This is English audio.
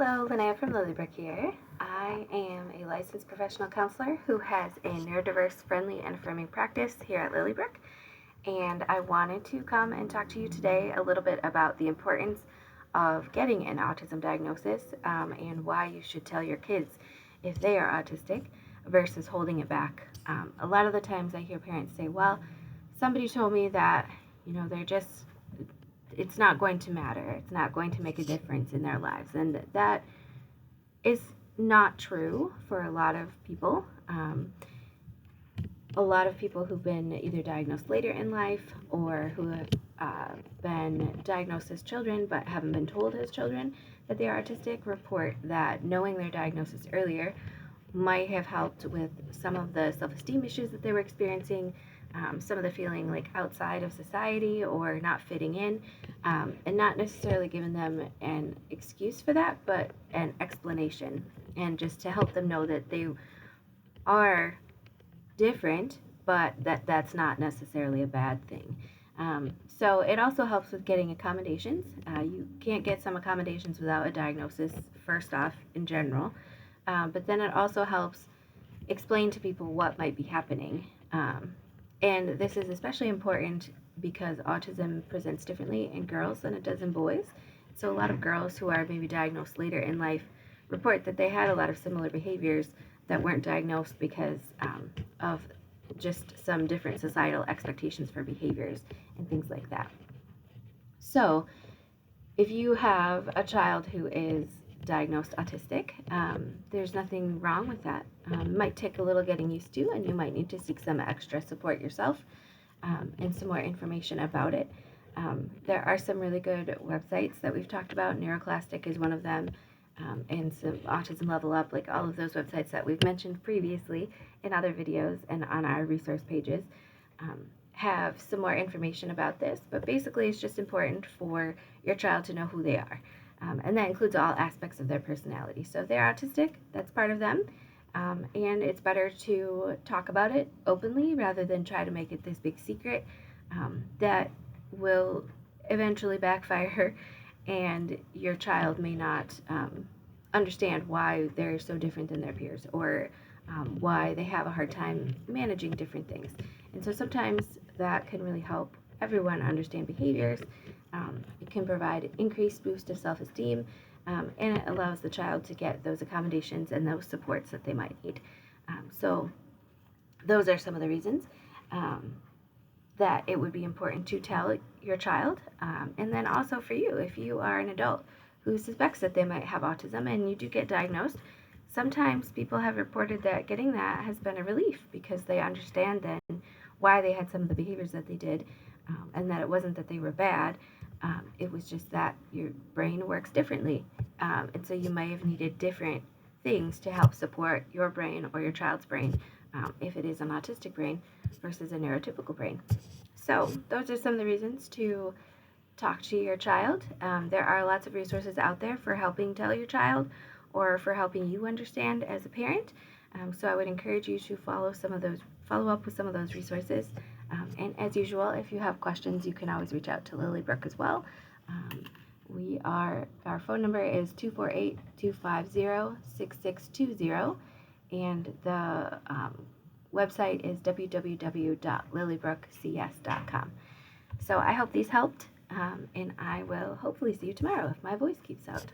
Hello, Linnea from Lilybrook here. I am a licensed professional counselor who has a neurodiverse, friendly, and affirming practice here at Lilybrook. And I wanted to come and talk to you today a little bit about the importance of getting an autism diagnosis and why you should tell your kids if they are autistic versus holding it back. A lot of the times I hear parents say, well, somebody told me that, it's not going to matter. It's not going to make a difference in their lives. And that is not true for a lot of people. A lot of people who've been either diagnosed later in life or who have been diagnosed as children but haven't been told as children that they are autistic report that knowing their diagnosis earlier might have helped with some of the self-esteem issues that they were experiencing, some of the feeling like outside of society or not fitting in, and not necessarily giving them an excuse for that, but an explanation, and just to help them know that they are different, but that's not necessarily a bad thing. So it also helps with getting accommodations. You can't get some accommodations without a diagnosis, first off, in general, but then it also helps explain to people what might be happening. And this is especially important because autism presents differently in girls than it does in boys. So a lot of girls who are maybe diagnosed later in life report that they had a lot of similar behaviors that weren't diagnosed because of just some different societal expectations for behaviors and things like that. So if you have a child who is diagnosed autistic, there's nothing wrong with that. It might take a little getting used to, and you might need to seek some extra support yourself and some more information about it. There are some really good websites that we've talked about. Neuroclastic is one of them, and some Autism Level Up, like all of those websites that we've mentioned previously in other videos and on our resource pages, have some more information about this. But basically, it's just important for your child to know who they are. And that includes all aspects of their personality. So if they're autistic, that's part of them. And it's better to talk about it openly rather than try to make it this big secret that will eventually backfire, and your child may not understand why they're so different than their peers, or why they have a hard time managing different things. And so sometimes that can really help everyone understand behaviors. It can provide increased boost of self-esteem, and it allows the child to get those accommodations and those supports that they might need. So those are some of the reasons that it would be important to tell your child. And then also for you, if you are an adult who suspects that they might have autism and you do get diagnosed, sometimes people have reported that getting that has been a relief because they understand then why they had some of the behaviors that they did, and that it wasn't that they were bad. It was just that your brain works differently. And so you might have needed different things to help support your brain or your child's brain, if it is an autistic brain versus a neurotypical brain. So those are some of the reasons to talk to your child. There are lots of resources out there for helping tell your child or for helping you understand as a parent. So I would encourage you to follow up with some of those resources. And as usual, if you have questions, you can always reach out to Lilybrook as well. Our phone number is 248-250-6620, and the website is www.lilybrookcs.com. So I hope these helped, and I will hopefully see you tomorrow if my voice keeps out.